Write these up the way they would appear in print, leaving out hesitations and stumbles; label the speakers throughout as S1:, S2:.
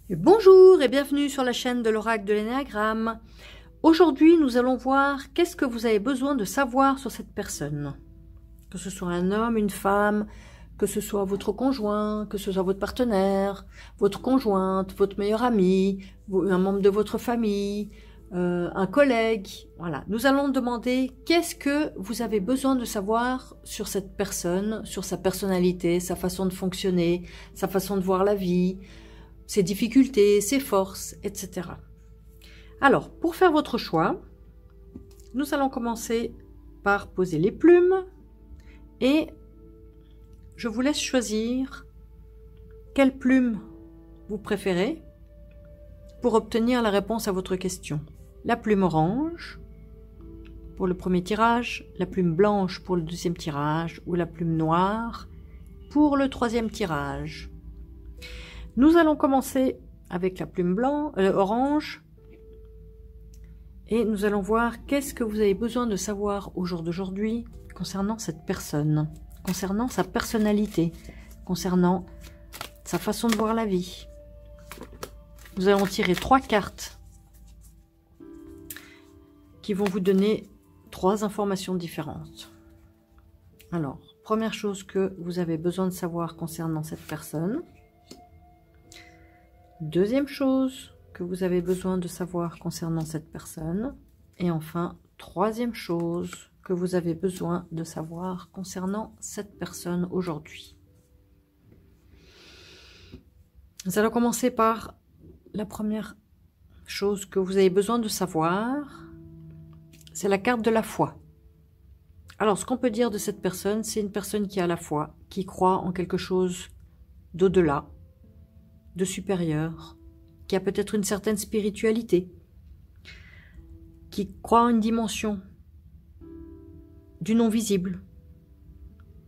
S1: Bonjour et bienvenue sur la chaîne de l'Oracle de l'Énéagramme. Aujourd'hui, nous allons voir qu'est-ce que vous avez besoin de savoir sur cette personne. Que ce soit un homme, une femme, que ce soit votre conjoint, que ce soit votre partenaire, votre conjointe, votre meilleur ami, un membre de votre famille, un collègue. Voilà, nous allons demander qu'est-ce que vous avez besoin de savoir sur cette personne, sur sa personnalité, sa façon de fonctionner, sa façon de voir la vie, ses difficultés, ses forces, etc. Alors, pour faire votre choix, nous allons commencer par poser les plumes et je vous laisse choisir quelle plume vous préférez pour obtenir la réponse à votre question. La plume orange pour le premier tirage, la plume blanche pour le deuxième tirage ou la plume noire pour le troisième tirage. Nous allons commencer avec la plume orange et nous allons voir qu'est-ce que vous avez besoin de savoir au jour d'aujourd'hui concernant cette personne, concernant sa personnalité, concernant sa façon de voir la vie. Nous allons tirer 3 cartes qui vont vous donner 3 informations différentes. Alors, première chose que vous avez besoin de savoir concernant cette personne. Deuxième chose que vous avez besoin de savoir concernant cette personne. Et enfin, troisième chose que vous avez besoin de savoir concernant cette personne aujourd'hui. Nous allons commencer par la première chose que vous avez besoin de savoir. C'est la carte de la foi. Alors, ce qu'on peut dire de cette personne, c'est une personne qui a la foi, qui croit en quelque chose d'au-delà, de supérieur, qui a peut-être une certaine spiritualité, qui croit en une dimension du non-visible.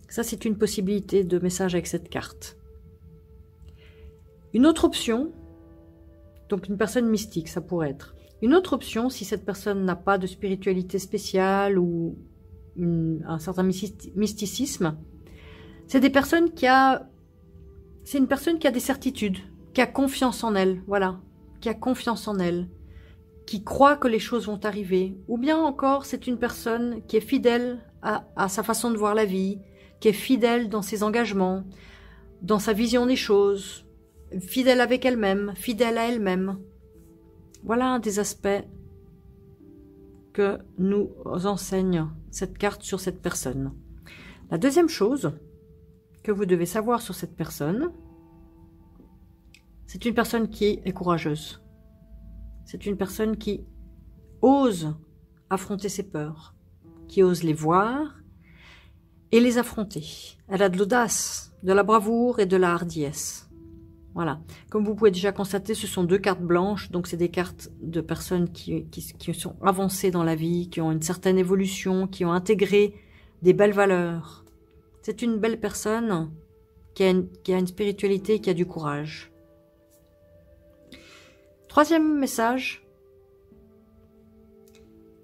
S1: Ça, c'est une possibilité de message avec cette carte. Une autre option, donc une personne mystique, ça pourrait être. Une autre option, si cette personne n'a pas de spiritualité spéciale ou un certain mysticisme, c'est des personnes c'est une personne qui a des certitudes, qui a confiance en elle, voilà, qui a confiance en elle, qui croit que les choses vont arriver. Ou bien encore, c'est une personne qui est fidèle à sa façon de voir la vie, qui est fidèle dans ses engagements, dans sa vision des choses, fidèle avec elle-même, fidèle à elle-même. Voilà un des aspects que nous enseigne cette carte sur cette personne. La deuxième chose que vous devez savoir sur cette personne, c'est une personne qui est courageuse. C'est une personne qui ose affronter ses peurs, qui ose les voir et les affronter. Elle a de l'audace, de la bravoure et de la hardiesse. Voilà. Comme vous pouvez déjà constater, ce sont 2 cartes blanches, donc c'est des cartes de personnes qui sont avancées dans la vie, qui ont une certaine évolution, qui ont intégré des belles valeurs. C'est une belle personne qui a une spiritualité, qui a du courage. Troisième message,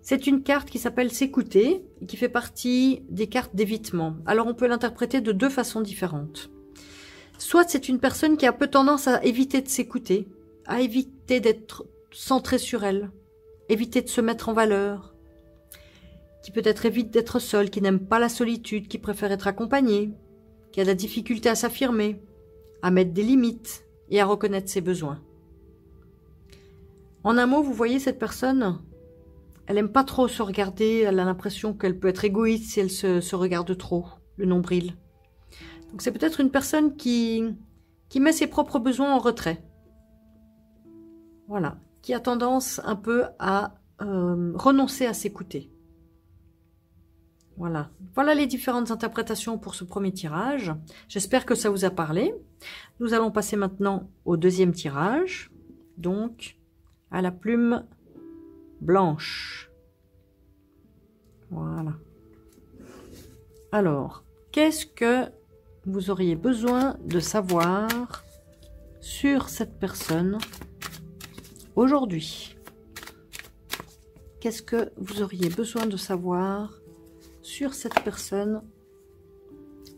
S1: c'est une carte qui s'appelle s'écouter et qui fait partie des cartes d'évitement. Alors on peut l'interpréter de 2 façons différentes. Soit c'est une personne qui a un peu tendance à éviter de s'écouter, à éviter d'être centrée sur elle, éviter de se mettre en valeur, qui peut-être évite d'être seule, qui n'aime pas la solitude, qui préfère être accompagnée, qui a de la difficulté à s'affirmer, à mettre des limites et à reconnaître ses besoins. En un mot, vous voyez cette personne, elle aime pas trop se regarder, elle a l'impression qu'elle peut être égoïste si elle se regarde trop, le nombril. Donc c'est peut-être une personne qui met ses propres besoins en retrait. Voilà, qui a tendance un peu à renoncer à s'écouter. Voilà. Voilà les différentes interprétations pour ce premier tirage. J'espère que ça vous a parlé. Nous allons passer maintenant au deuxième tirage. Donc, à la plume blanche. Voilà. Alors, qu'est-ce que vous auriez besoin de savoir sur cette personne aujourd'hui? Qu'est-ce que vous auriez besoin de savoir sur cette personne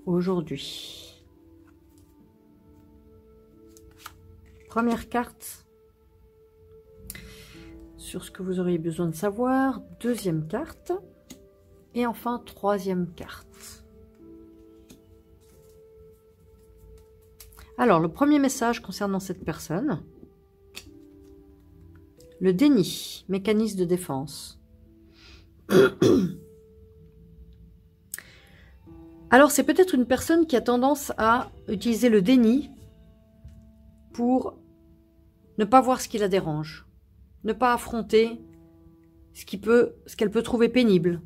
S1: aujourd'hui? première carte sur ce que vous auriez besoin de savoir, deuxième carte, et enfin troisième carte. Alors, le premier message concernant cette personne, le déni, mécanisme de défense. Alors, c'est peut-être une personne qui a tendance à utiliser le déni pour ne pas voir ce qui la dérange, ne pas affronter ce qu'elle peut trouver pénible,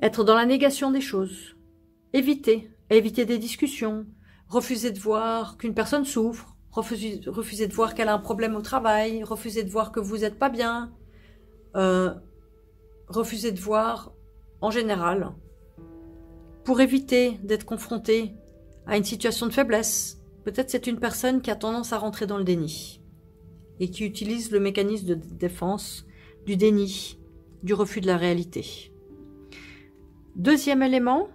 S1: être dans la négation des choses, éviter des discussions, refuser de voir qu'une personne souffre, refuser de voir qu'elle a un problème au travail, refuser de voir que vous n'êtes pas bien, refuser de voir en général, pour éviter d'être confronté à une situation de faiblesse. Peut-être c'est une personne qui a tendance à rentrer dans le déni et qui utilise le mécanisme de défense du déni, du refus de la réalité. Deuxième élément,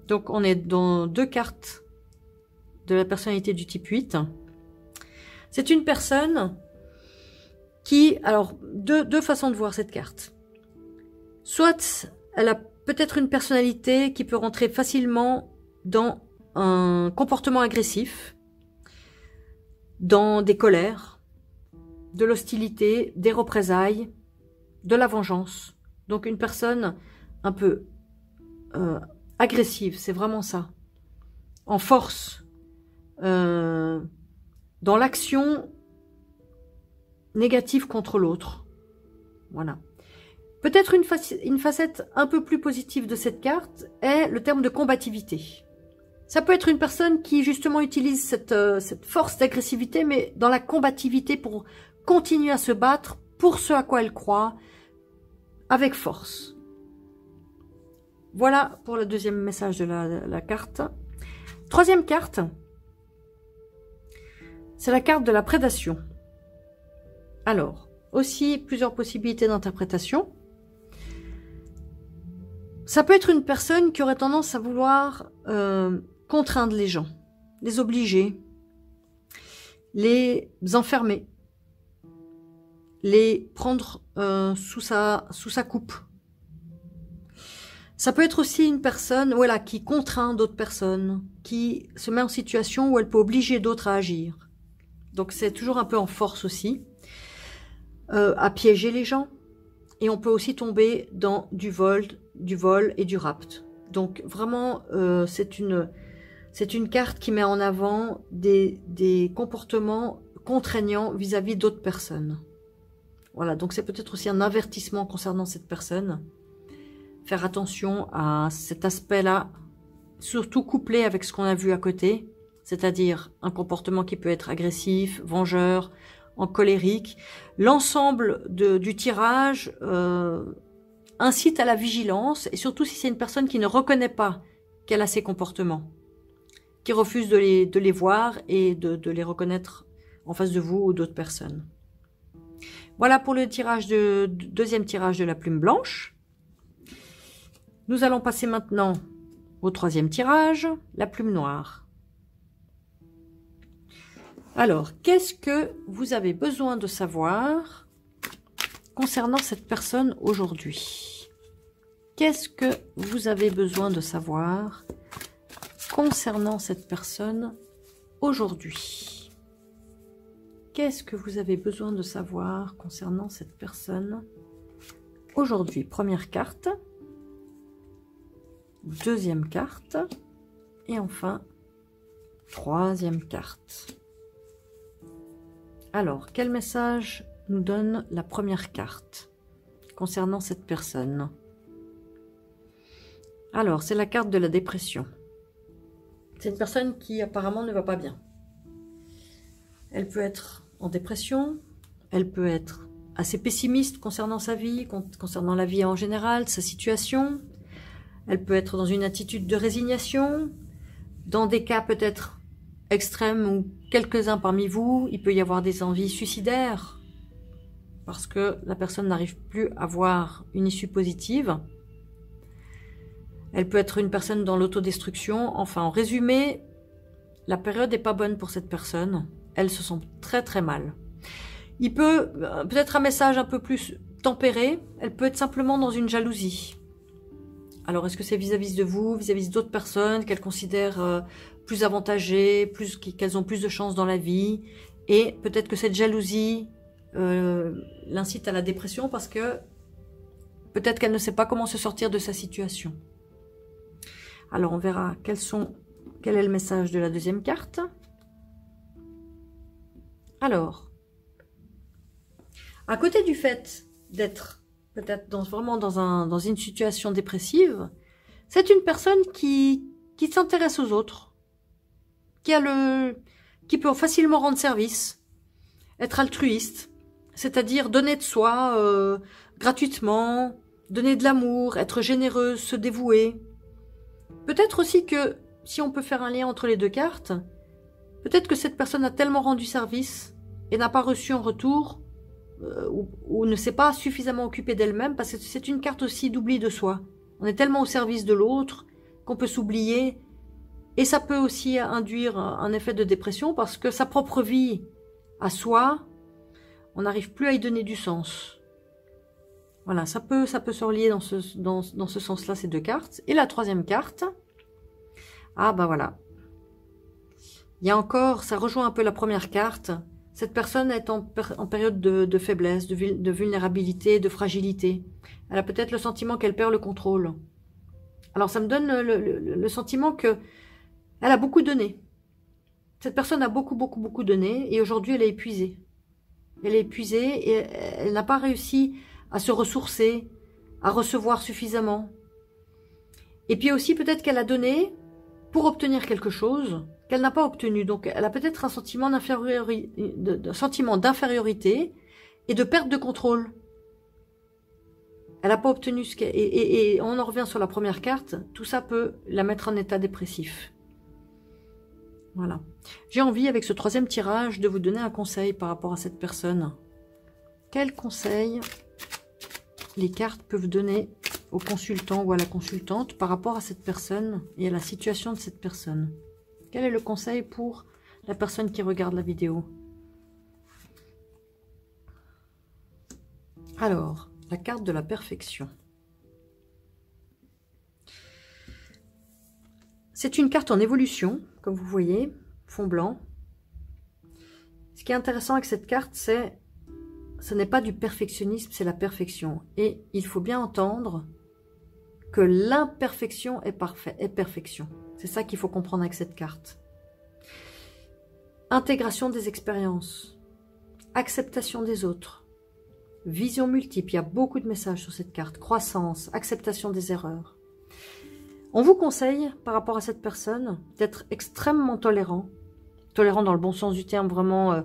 S1: donc on est dans deux cartes de la personnalité du type 8. C'est une personne qui, alors deux façons de voir cette carte. Soit elle a peut-être une personnalité qui peut rentrer facilement dans un comportement agressif, dans des colères, de l'hostilité, des représailles, de la vengeance. Donc une personne un peu agressive, c'est vraiment ça. En force, dans l'action négative contre l'autre. Voilà. Peut-être une facette un peu plus positive de cette carte est le terme de combativité. Ça peut être une personne qui justement utilise cette force d'agressivité, mais dans la combativité pour continuer à se battre pour ce à quoi elle croit, avec force. Voilà pour le deuxième message de la carte. Troisième carte, c'est la carte de la prédation. Alors, aussi plusieurs possibilités d'interprétation. Ça peut être une personne qui aurait tendance à vouloir contraindre les gens, les obliger, les enfermer, les prendre sous sa coupe. Ça peut être aussi une personne voilà, qui contraint d'autres personnes, qui se met en situation où elle peut obliger d'autres à agir. Donc c'est toujours un peu en force aussi, à piéger les gens. Et on peut aussi tomber dans du vol et du rapt. Donc vraiment, c'est une carte qui met en avant des comportements contraignants vis-à-vis d'autres personnes. Voilà, donc c'est peut-être aussi un avertissement concernant cette personne. Faire attention à cet aspect-là, surtout couplé avec ce qu'on a vu à côté, c'est-à-dire un comportement qui peut être agressif, vengeur, en colérique. L'ensemble du tirage incite à la vigilance, et surtout si c'est une personne qui ne reconnaît pas qu'elle a ces comportements, qui refuse de les voir et de les reconnaître en face de vous ou d'autres personnes. Voilà pour le deuxième tirage de la plume blanche. Nous allons passer maintenant au troisième tirage, la plume noire. Alors, qu'est-ce que vous avez besoin de savoir concernant cette personne aujourd'hui? Qu'est-ce que vous avez besoin de savoir concernant cette personne aujourd'hui? Qu'est-ce que vous avez besoin de savoir concernant cette personne aujourd'hui? Première carte, deuxième carte, et enfin, troisième carte. Alors, quel message nous donne la première carte concernant cette personne? Alors, c'est la carte de la dépression. C'est une personne qui apparemment ne va pas bien. Elle peut être en dépression, elle peut être assez pessimiste concernant sa vie, concernant la vie en général, sa situation. Elle peut être dans une attitude de résignation, dans des cas peut-être extrêmes ou quelques-uns parmi vous, il peut y avoir des envies suicidaires parce que la personne n'arrive plus à voir une issue positive. Elle peut être une personne dans l'autodestruction. Enfin, en résumé, la période n'est pas bonne pour cette personne. Elle se sent très très mal. Il peut peut-être un message un peu plus tempéré. Elle peut être simplement dans une jalousie. Alors, est-ce que c'est vis-à-vis de vous, vis-à-vis d'autres personnes qu'elle considère plus avantagées, qu'elles ont plus de chance dans la vie? Et peut-être que cette jalousie l'incite à la dépression parce que peut-être qu'elle ne sait pas comment se sortir de sa situation. Alors, on verra quel est le message de la deuxième carte. Alors, à côté du fait d'être peut-être vraiment dans une situation dépressive, c'est une personne qui s'intéresse aux autres, qui peut facilement rendre service, être altruiste, c'est-à-dire donner de soi gratuitement, donner de l'amour, être généreuse, se dévouer. Peut-être aussi que, si on peut faire un lien entre les deux cartes, peut-être que cette personne a tellement rendu service et n'a pas reçu en retour ou ne s'est pas suffisamment occupée d'elle-même, parce que c'est une carte aussi d'oubli de soi. On est tellement au service de l'autre qu'on peut s'oublier, et ça peut aussi induire un effet de dépression parce que sa propre vie à soi, on n'arrive plus à y donner du sens. Voilà, ça peut se relier dans ce sens-là, ces deux cartes. Et la troisième carte, ah bah voilà, il y a encore, ça rejoint un peu la première carte. Cette personne est en période de faiblesse, de vulnérabilité, de fragilité. Elle a peut-être le sentiment qu'elle perd le contrôle. Alors ça me donne le sentiment que elle a beaucoup donné. Cette personne a beaucoup donné et aujourd'hui elle est épuisée. Elle est épuisée et elle n'a pas réussi à se ressourcer, à recevoir suffisamment. Et puis aussi peut-être qu'elle a donné pour obtenir quelque chose qu'elle n'a pas obtenu. Donc elle a peut-être un sentiment d'infériorité et de perte de contrôle. Elle n'a pas obtenu ce qu'elle... Et on en revient sur la première carte, tout ça peut la mettre en état dépressif. Voilà. J'ai envie, avec ce troisième tirage, de vous donner un conseil par rapport à cette personne. Quel conseil les cartes peuvent donner au consultant ou à la consultante par rapport à cette personne et à la situation de cette personne? Quel est le conseil pour la personne qui regarde la vidéo? Alors, la carte de la perfection. C'est une carte en évolution, comme vous voyez, fond blanc. Ce qui est intéressant avec cette carte, ce n'est pas du perfectionnisme, c'est la perfection. Et il faut bien entendre que l'imperfection est perfection. C'est ça qu'il faut comprendre avec cette carte. Intégration des expériences, acceptation des autres, vision multiple. Il y a beaucoup de messages sur cette carte. Croissance, acceptation des erreurs. On vous conseille, par rapport à cette personne, d'être extrêmement tolérant. Tolérant dans le bon sens du terme, vraiment, de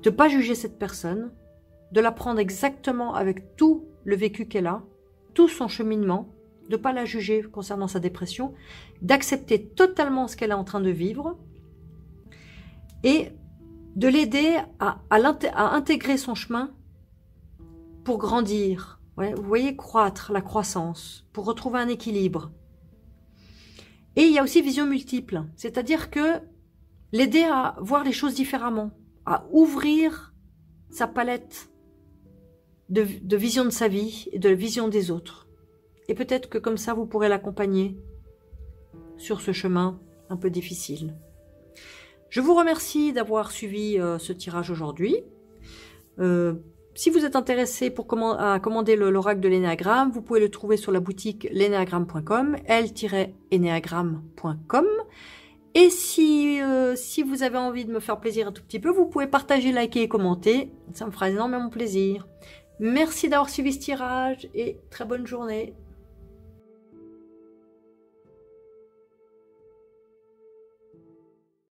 S1: ne pas juger cette personne, de la prendre exactement avec tout le vécu qu'elle a, tout son cheminement, de ne pas la juger concernant sa dépression, d'accepter totalement ce qu'elle est en train de vivre et de l'aider à intégrer son chemin pour grandir. Ouais, vous voyez, croître, la croissance, pour retrouver un équilibre. Et il y a aussi vision multiple, c'est-à-dire que l'aider à voir les choses différemment, à ouvrir sa palette de vision de sa vie et de vision des autres. Et peut-être que comme ça, vous pourrez l'accompagner sur ce chemin un peu difficile. Je vous remercie d'avoir suivi ce tirage aujourd'hui. Si vous êtes intéressé à commander l'oracle de l'énéagramme, vous pouvez le trouver sur la boutique lenéagramme.com, l-enéagramme.com. Et si vous avez envie de me faire plaisir un tout petit peu, vous pouvez partager, liker et commenter. Ça me fera énormément plaisir. Merci d'avoir suivi ce tirage et très bonne journée.